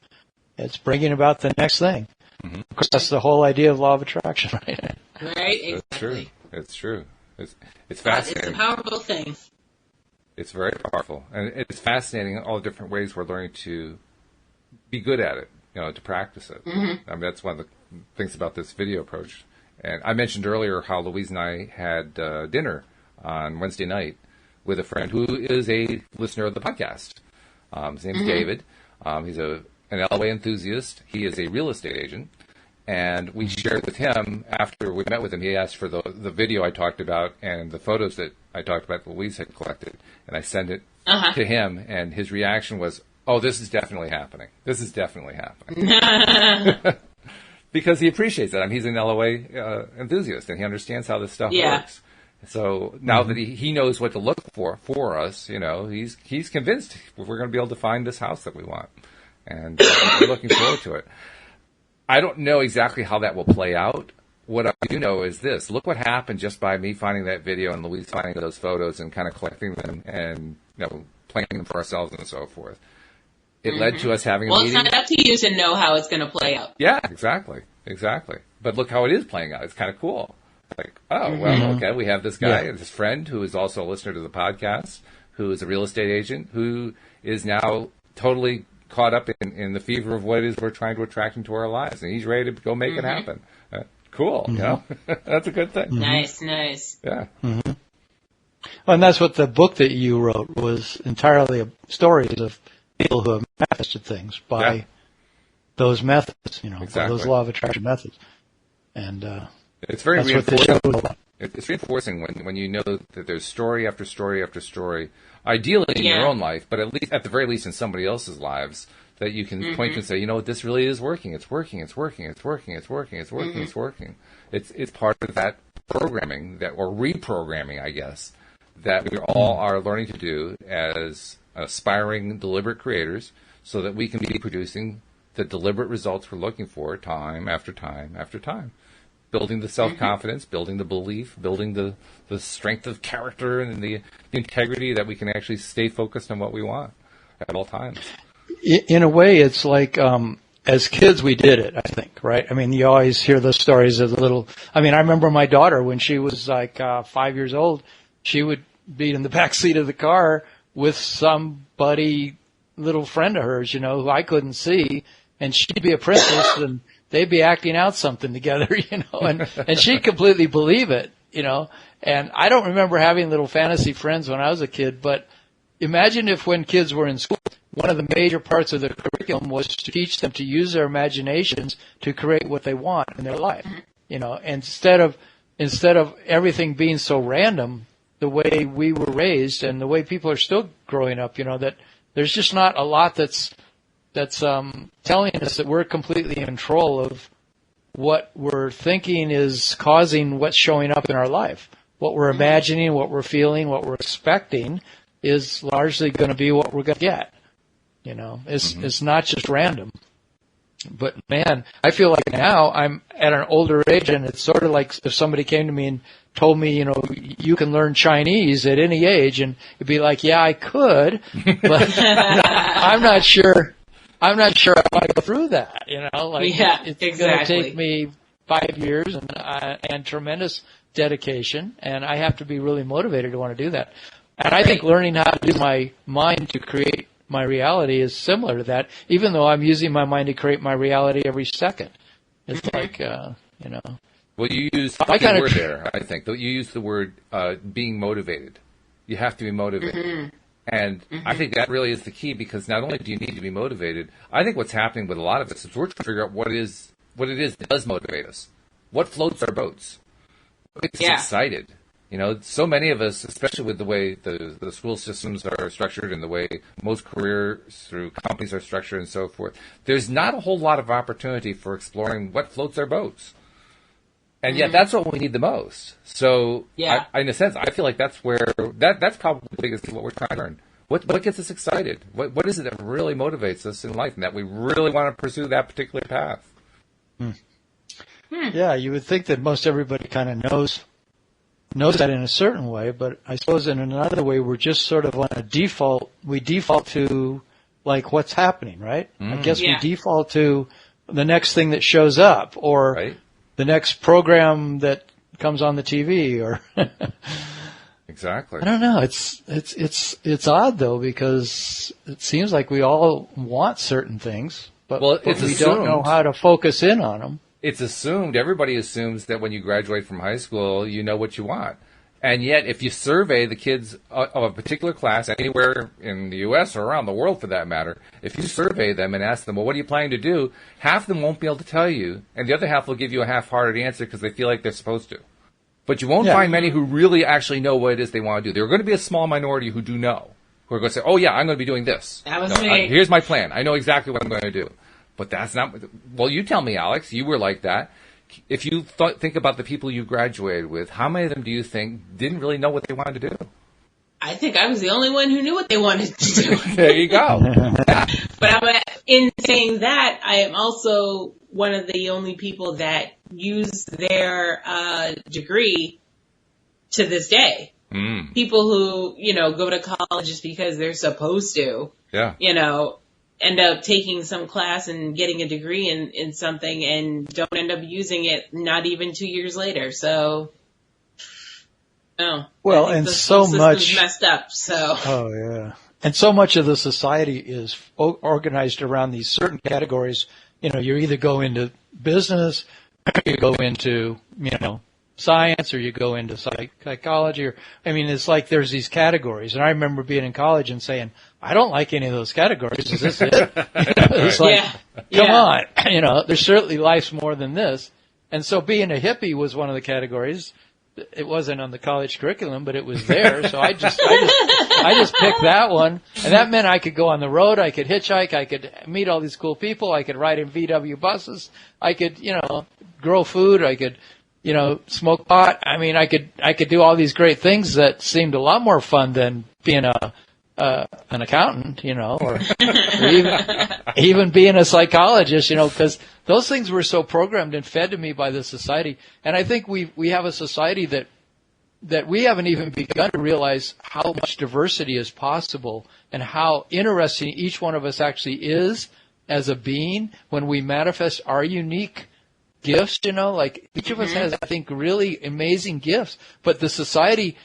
It's bringing about the next thing. Of course, that's the whole idea of law of attraction, right? Right, exactly. It's true. It's fascinating. It's a powerful thing. It's very powerful. And it's fascinating all the different ways we're learning to be good at it, to practice it. I mean, that's one of the things about this video approach. And I mentioned earlier how Louise and I had dinner on Wednesday night with a friend who is a listener of the podcast. His name's David. He's an LA enthusiast. He is a real estate agent. And we shared with him, after we met with him, he asked for the video I talked about and the photos that I talked about that Louise had collected. And I sent it to him, and his reaction was, oh, this is definitely happening. This is definitely happening. Because he appreciates it. I mean, he's an LOA enthusiast, and he understands how this stuff works. So now that he knows what to look for us, he's convinced we're going to be able to find this house that we want. And we're looking forward to it. I don't know exactly how that will play out. What I do know is this. Look what happened just by me finding that video and Louise finding those photos and kind of collecting them and playing them for ourselves and so forth. It led to us having a meeting. Well, it's not up to you to know how it's going to play out. Yeah, exactly. But look how it is playing out. It's kind of cool. Like, oh, well, okay, we have this guy, this friend who is also a listener to the podcast, who is a real estate agent, who is now totally caught up in the fever of what it is we're trying to attract into our lives, and he's ready to go make it happen. Cool, that's a good thing. Nice. Yeah. And that's what the book that you wrote was entirely stories of people who have manifested things by those methods, exactly. those law of attraction methods. And it's very that's reinforcing. It's reinforcing when you know that there's story after story after story, ideally in your own life, but at the very least in somebody else's lives, that you can point to and say, this really is working. It's working. It's working. It's working. It's working. It's working. It's working. It's part of that programming or reprogramming, I guess, that we all are learning to do as aspiring, deliberate creators, so that we can be producing the deliberate results we're looking for time after time after time. Building the self-confidence, building the belief, building the strength of character and the integrity that we can actually stay focused on what we want at all times. In a way, it's like as kids we did it, I think, right? I mean, you always hear those stories of I remember my daughter when she was like 5 years old, she would be in the back seat of the car with somebody, little friend of hers, who I couldn't see, and she'd be a princess and they'd be acting out something together, and she'd completely believe it, and I don't remember having little fantasy friends when I was a kid, but imagine if when kids were in school, one of the major parts of the curriculum was to teach them to use their imaginations to create what they want in their life, instead of everything being so random, the way we were raised and the way people are still growing up, that there's just not a lot that's telling us that we're completely in control of what we're thinking is causing what's showing up in our life. What we're imagining, what we're feeling, what we're expecting is largely going to be what we're going to get. It's not just random. But man, I feel like now I'm at an older age, and it's sort of like if somebody came to me and told me, you can learn Chinese at any age, and it'd be like, yeah, I could, but I'm not sure I want to go through that, it's going to take me 5 years and tremendous dedication, and I have to be really motivated to want to do that. And I think learning how to use my mind to create my reality is similar to that, even though I'm using my mind to create my reality every second. It's like, Well, you use the word there, I think. You use the word being motivated. You have to be motivated. And I think that really is the key, because not only do you need to be motivated, I think what's happening with a lot of us is we're trying to figure out what it is that does motivate us. What floats our boats? What gets us excited? So many of us, especially with the way the school systems are structured and the way most careers through companies are structured and so forth, there's not a whole lot of opportunity for exploring what floats our boats. And yet that's what we need the most. So in a sense, I feel like that's where that's probably the biggest thing what we're trying to learn. What gets us excited? What is it that really motivates us in life and that we really want to pursue that particular path? Yeah, you would think that most everybody kind of knows that in a certain way, but I suppose in another way we're just sort of on a default. We default to like what's happening, right? I guess we default to the next thing that shows up, or the next program that comes on the TV, or exactly. I don't know. It's odd though, because it seems like we all want certain things, but we don't know how to focus in on them. It's assumed, everybody assumes that when you graduate from high school, you know what you want. And yet, if you survey the kids of a particular class, anywhere in the U.S. or around the world for that matter, if you survey them and ask them, well, what are you planning to do? Half of them won't be able to tell you, and the other half will give you a half-hearted answer because they feel like they're supposed to. But you won't find many who really actually know what it is they want to do. There are going to be a small minority who do know, who are going to say, oh, yeah, I'm going to be doing this. That was me. Here's my plan. I know exactly what I'm going to do. But that's not... Well, you tell me, Alyx. You were like that. If you think about the people you graduated with, how many of them do you think didn't really know what they wanted to do? I think I was the only one who knew what they wanted to do. There you go. But in saying that, I am also one of the only people that use their degree to this day. People who, go to college just because they're supposed to. Yeah. End up taking some class and getting a degree in something and don't end up using it not even 2 years later. So, no. Well, and so much messed up. So. Oh yeah, and so much of the society is organized around these certain categories. You either go into business, or you go into science or you go into psychology. Or I mean, it's like there's these categories. And I remember being in college and saying, I don't like any of those categories. Is this it? It's like, come on. There's certainly life's more than this. And so being a hippie was one of the categories. It wasn't on the college curriculum, but it was there. So I just picked that one. And that meant I could go on the road. I could hitchhike. I could meet all these cool people. I could ride in VW buses. I could, grow food. I could, smoke pot. I mean, I could do all these great things that seemed a lot more fun than being an accountant, or even being a psychologist, because those things were so programmed and fed to me by the society. And I think we have a society that we haven't even begun to realize how much diversity is possible and how interesting each one of us actually is as a being when we manifest our unique gifts, like each of us has, I think, really amazing gifts. But the society,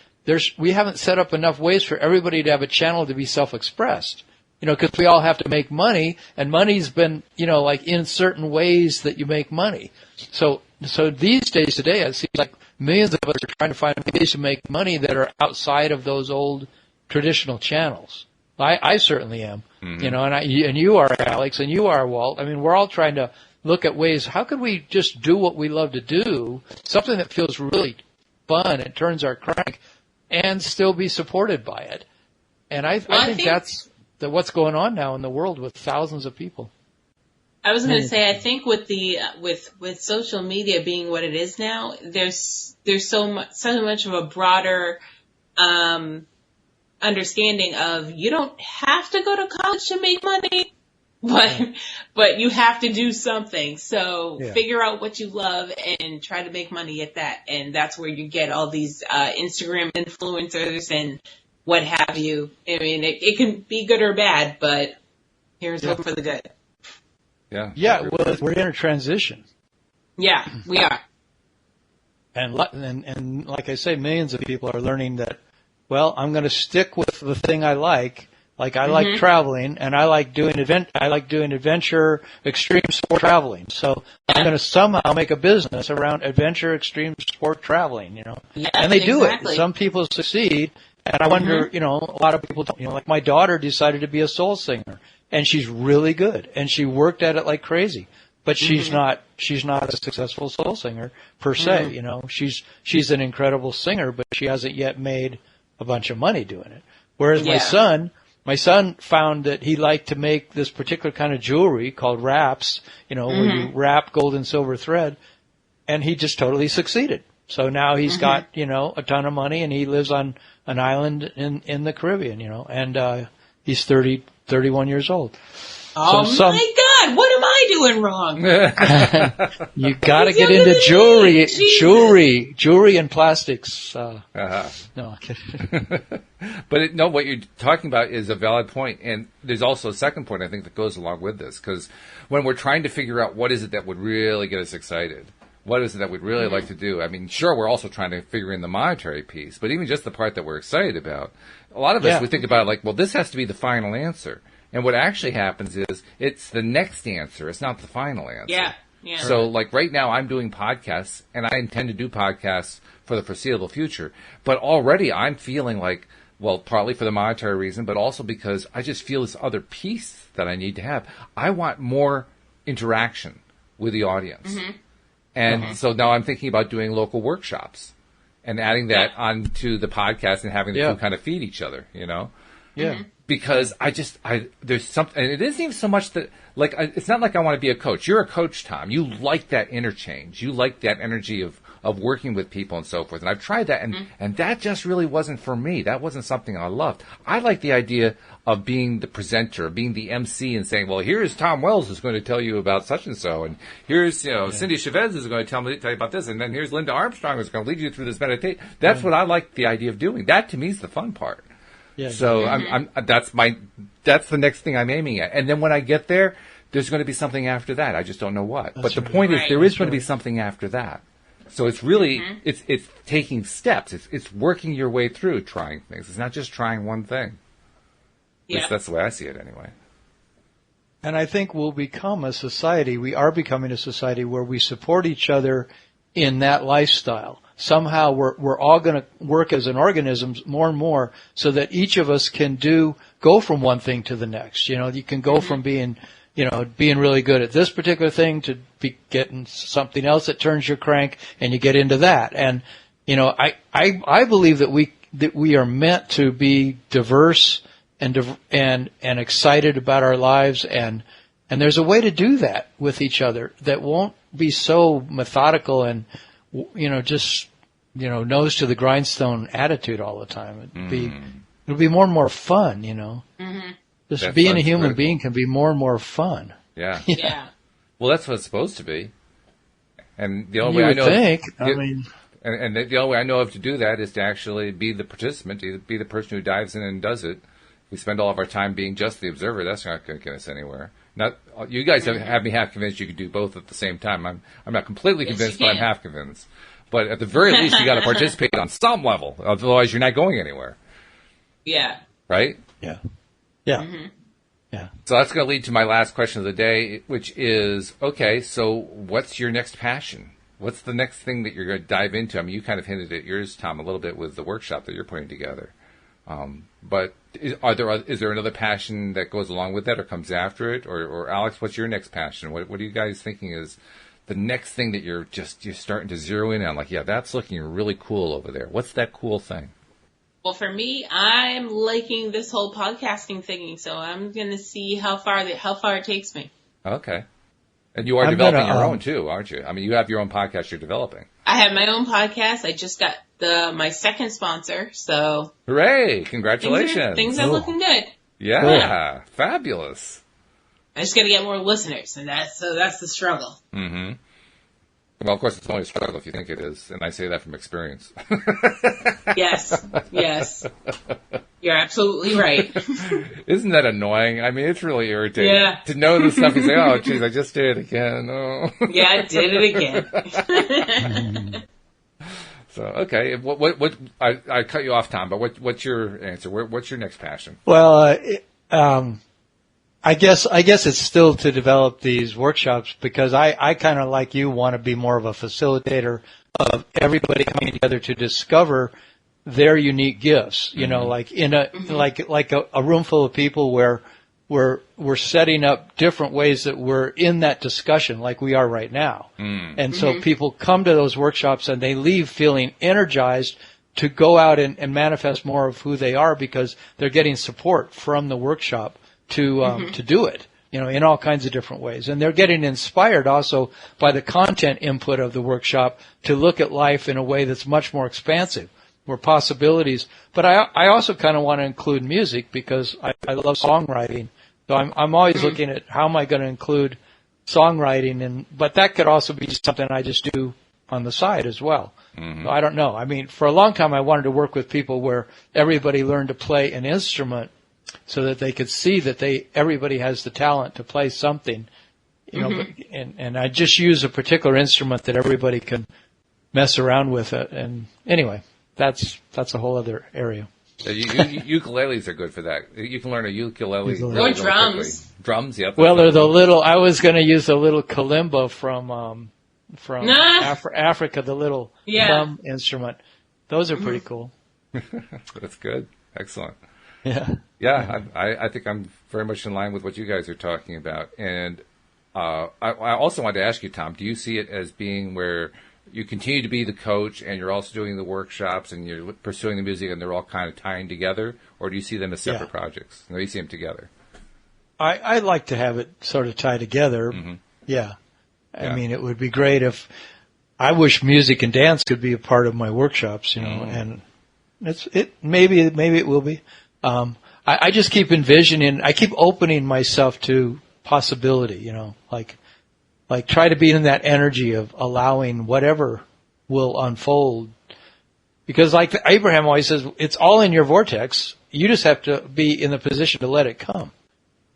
we haven't set up enough ways for everybody to have a channel to be self-expressed. Because we all have to make money, and money's been, like in certain ways that you make money. So these days today, it seems like millions of us are trying to find ways to make money that are outside of those old traditional channels. I certainly am, and you are, Alyx, and you are, Walt. I mean, we're all trying to look at ways, how could we just do what we love to do, something that feels really fun and turns our crank, and still be supported by it. And I think that's what's going on now in the world with thousands of people. I was going to say, I think with the with social media being what it is now, there's so much of a broader understanding of you don't have to go to college to make money, but you have to do something. So figure out what you love and try to make money at that. And that's where you get all these Instagram influencers and what have you. I mean, it can be good or bad, but here's hope for the good. Yeah, well, we're in a transition. Yeah, we are. And like I say, millions of people are learning that, well, I'm going to stick with the thing I like. Like I like traveling, and I like doing adventure, extreme sport traveling. So I'm going to somehow make a business around adventure, extreme sport traveling, Yes, and they do it. Some people succeed, and I wonder, a lot of people don't, like my daughter decided to be a soul singer, and she's really good, and she worked at it like crazy. But she's not a successful soul singer per se, She's an incredible singer, but she hasn't yet made a bunch of money doing it. Whereas my son found that he liked to make this particular kind of jewelry called wraps, where you wrap gold and silver thread, and he just totally succeeded. So now he's got, a ton of money, and he lives on an island in the Caribbean, and he's 31 years old. Oh my God! What am I doing wrong? You got to get into jewelry and plastics. No, I'm kidding. But what you're talking about is a valid point, and there's also a second point I think that goes along with this, because when we're trying to figure out what is it that would really get us excited, what is it that we'd really like to do? I mean, sure, we're also trying to figure in the monetary piece, but even just the part that we're excited about, a lot of us we think about it like, well, this has to be the final answer. And what actually happens is it's the next answer. It's not the final answer. Yeah. So, like right now, I'm doing podcasts, and I intend to do podcasts for the foreseeable future. But already I'm feeling like, well, partly for the monetary reason, but also because I just feel this other piece that I need to have. I want more interaction with the audience. And so now I'm thinking about doing local workshops and adding that onto the podcast and having the two kind of feed each other, Yeah. Because there's something, and it isn't even so much that, like, it's not like I want to be a coach. You're a coach, Tom. You like that interchange. You like that energy of working with people and so forth. And I've tried that, and that just really wasn't for me. That wasn't something I loved. I like the idea of being the presenter, being the MC and saying, well, here's Tom Wells who's going to tell you about such and so, and here's, Cindy Chavez is going to tell you about this, and then here's Linda Armstrong who's going to lead you through this meditation. That's what I like the idea of doing. That to me is the fun part. Yeah, so that's the next thing I'm aiming at. And then when I get there, there's going to be something after that. I just don't know what. But the point is there is going to be something after that. So it's really, it's taking steps. It's working your way through trying things. It's not just trying one thing. At least that's the way I see it anyway. And I think we'll become a society, we are becoming a society where we support each other in that lifestyle. somehow we're all going to work as an organism more and more so that each of us can go from one thing to the next. You know, you can go from being really good at this particular thing to be getting something else that turns your crank, and you get into that. And, you know, I believe that we are meant to be diverse and excited about our lives, and there's a way to do that with each other that won't be so methodical and, you know, just, you know, nose to the grindstone attitude all the time. It'll be more and more fun, you know. Mm-hmm. Just that being a human being can be more and more fun. Yeah. Yeah. Well, that's what it's supposed to be. And the only way I know, and the only way I know of to do that is to actually be the participant, be the person who dives in and does it. We spend all of our time being just the observer. That's not going to get us anywhere. Not you guys have me half convinced you could do both at the same time. I'm not completely convinced, but I'm half convinced. But at the very least, you got to participate on some level. Otherwise, you're not going anywhere. Yeah. Right? Yeah. Yeah. Mm-hmm. Yeah. So that's going to lead to my last question of the day, which is, okay, so what's your next passion? What's the next thing that you're going to dive into? I mean, you kind of hinted at yours, Tom, a little bit with the workshop that you're putting together. But is there another passion that goes along with that or comes after it? Or Alyx, what's your next passion? What are you guys thinking is the next thing that you're starting to zero in on? Like, yeah, that's looking really cool over there. What's that cool thing? Well, for me, I'm liking this whole podcasting thingy, so I'm going to see how far it takes me. Okay. And you are developing your own too, aren't you? I mean, you have your own podcast you're developing. I have my own podcast. I just got my second sponsor, so. Hooray! Congratulations. Things are looking good. Yeah. Cool. Fabulous. I just got to get more listeners, and that's the struggle. Mm-hmm. Well, of course, it's only a struggle if you think it is, and I say that from experience. Yes. You're absolutely right. Isn't that annoying? I mean, it's really irritating to know this stuff and say, oh, geez, I just did it again. Oh. Yeah, I did it again. So, okay. What I cut you off, Tom, but what's your answer? What's your next passion? Well, I guess it's still to develop these workshops because I kind of like you want to be more of a facilitator of everybody coming together to discover their unique gifts. You know, like in a room full of people where we're setting up different ways that we're in that discussion like we are right now. And so people come to those workshops and they leave feeling energized to go out and manifest more of who they are because they're getting support from the workshop to do it, you know, in all kinds of different ways. And they're getting inspired also by the content input of the workshop to look at life in a way that's much more expansive, more possibilities. But I also kind of want to include music because I love songwriting. So I'm always looking at how am I going to include songwriting, but that could also be something I just do on the side as well. So I don't know. I mean, for a long time I wanted to work with people where everybody learned to play an instrument so that they could see that everybody has the talent to play something, you know, and I just use a particular instrument that everybody can mess around with it. And anyway, that's a whole other area. Ukuleles are good for that. You can learn a ukulele. Or drums. Quickly. Drums, yep. Well, they're I was going to use a little kalimba from Africa, the little thumb instrument. Those are pretty cool. That's good. Excellent. Yeah. Yeah, I think I'm very much in line with what you guys are talking about. And I also wanted to ask you, Tom, do you see it as being where you continue to be the coach and you're also doing the workshops and you're pursuing the music and they're all kind of tying together? Or do you see them as separate projects? No, you see them together. I like to have it sort of tie together. Yeah. I mean, it would be great if I wish music and dance could be a part of my workshops, you know, and maybe it will be. I just keep envisioning, I keep opening myself to possibility, you know, like try to be in that energy of allowing whatever will unfold. Because like Abraham always says, it's all in your vortex. You just have to be in the position to let it come,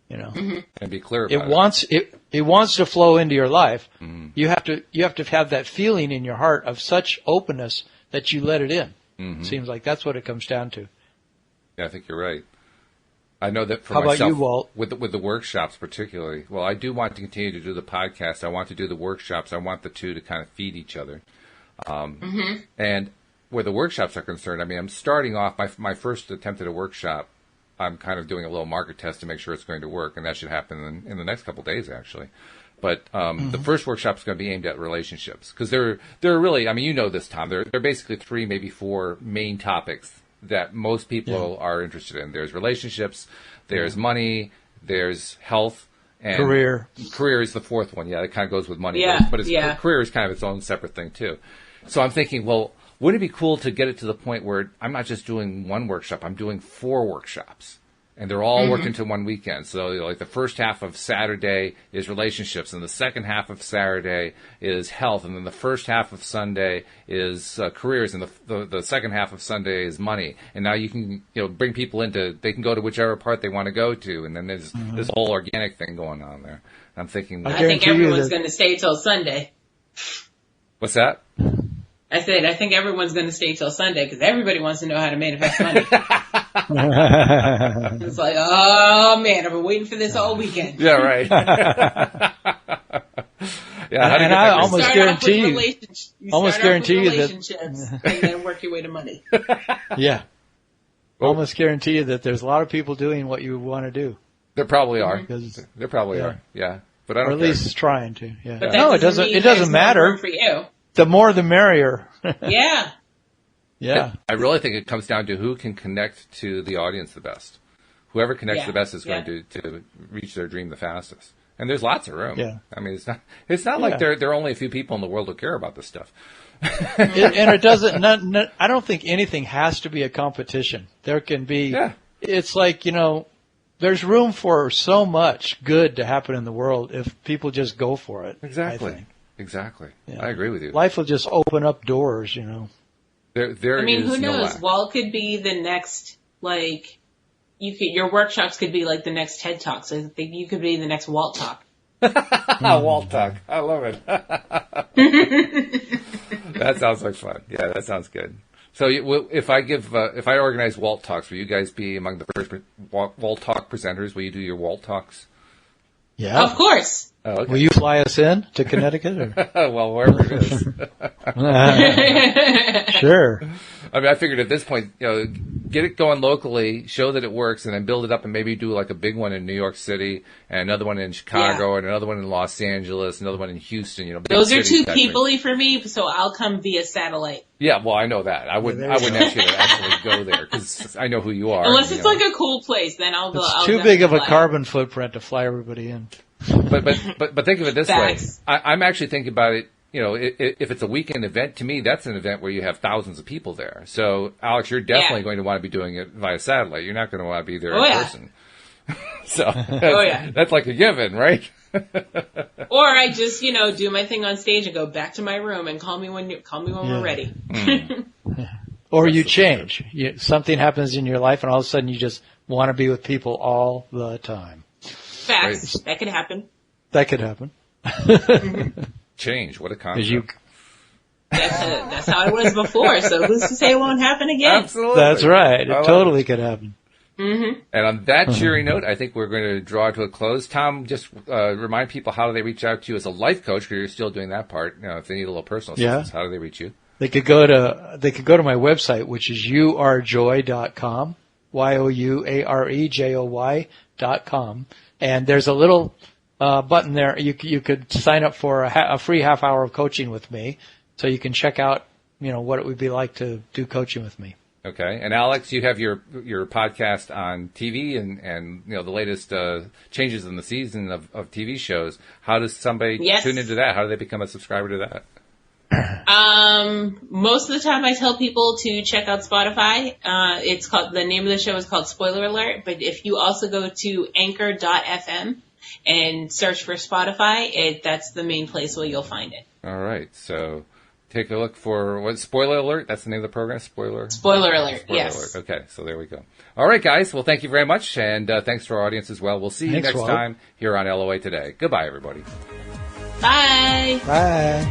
you know. And be clear about it. It wants to flow into your life. You have to have that feeling in your heart of such openness that you let it in. It seems like that's what it comes down to. Yeah, I think you're right. I know that for myself. How about you, Walt? With the workshops particularly. Well, I do want to continue to do the podcast. I want to do the workshops. I want the two to kind of feed each other. And where the workshops are concerned, I mean, I'm starting off my first attempt at a workshop. I'm kind of doing a little market test to make sure it's going to work, and that should happen in the next couple of days, actually. But the first workshop is going to be aimed at relationships, because they're really, I mean, you know this, Tom. They're basically 3, maybe 4 main topics that most people are interested in. There's relationships, there's money, there's health, and career. Career is the 4th one. Yeah, it kind of goes with money, but career is kind of its own separate thing too. So I'm thinking, well, wouldn't it be cool to get it to the point where I'm not just doing 1 workshop, I'm doing 4 workshops. And they're all worked into one weekend. So, like, the first half of Saturday is relationships, and the second half of Saturday is health, and then the first half of Sunday is careers, and the second half of Sunday is money. And now you can, bring people they can go to whichever part they want to go to, and then there's this whole organic thing going on there. And I'm thinking, I think everyone's going to stay till Sunday. What's that? I think everyone's going to stay till Sunday because everybody wants to know how to manifest money. It's like, oh man, I've been waiting for this all weekend. Yeah, right. And I almost guarantee you relationships and then work your way to money. Yeah. Almost guarantee you that there's a lot of people doing what you want to do. There probably are. There probably are. Yeah. But I don't or at least trying to. Yeah. But no, it doesn't matter. For you. The more the merrier. Yeah. Yeah. I really think it comes down to who can connect to the audience the best. Whoever connects the best is going to reach their dream the fastest. And there's lots of room. Yeah. I mean, it's not like there are only a few people in the world who care about this stuff. And it doesn't, I don't think anything has to be a competition. There can be, it's like, there's room for so much good to happen in the world if people just go for it. Exactly. Exactly. Yeah. I agree with you. Life will just open up doors, There who knows? Walt could be the next, your workshops could be like the next TED Talk. So I think you could be the next Walt Talk. Walt Talk. I love it. That sounds like fun. Yeah, that sounds good. So if I organize Walt Talks, will you guys be among the first Walt Talk presenters? Will you do your Walt Talks? Yeah. Of course. Oh, okay. Will you fly us in to Connecticut? Or? Well, wherever it is. Sure. I mean, I figured at this point, get it going locally, show that it works, and then build it up and maybe do like a big one in New York City and another one in Chicago and another one in Los Angeles, another one in Houston. Those are too people-y for me, so I'll come via satellite. Yeah, well, I know that. I wouldn't ask you to actually go there because I know who you are. Unless it's like a cool place, then I'll go. It's too big of a carbon footprint to fly everybody in. But think of it this way. I'm actually thinking about it. If it's a weekend event, to me, that's an event where you have thousands of people there. So, Alyx, you're definitely going to want to be doing it via satellite. You're not going to want to be there in person. So, that's like a given, right? Or I just, do my thing on stage and go back to my room and call me when we're ready. Or you change. Something happens in your life and all of a sudden you just want to be with people all the time. Facts. Right. That could happen. That could happen. Change. What a concept. That's how it was before, so who's to say it won't happen again? Absolutely. That's right. It totally could happen. Mm-hmm. And on that cheery note, I think we're going to draw to a close. Tom, just remind people how do they reach out to you as a life coach, because you're still doing that part. If they need a little personal assistance, how do they reach you? They could go to my website, which is youarejoy.com, youarejoy.com. And there's a little button there. You could sign up for a free half hour of coaching with me, so you can check out what it would be like to do coaching with me. Okay. And Alyx, you have your podcast on TV and the latest changes in the season of TV shows. How does somebody tune into that? How do they become a subscriber to that? Most of the time I tell people to check out Spotify. The name of the show is called Spoiler Alert, but if you also go to anchor.fm and search for Spotify, that's the main place where you'll find it. All right. So take a look for Spoiler Alert? That's the name of the program? Spoiler Alert, yes. Alert. Okay. So there we go. All right, guys. Well, thank you very much. And thanks to our audience as well. We'll see you next time here on LOA Today. Goodbye, everybody. Bye. Bye.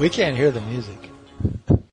We can't hear the music.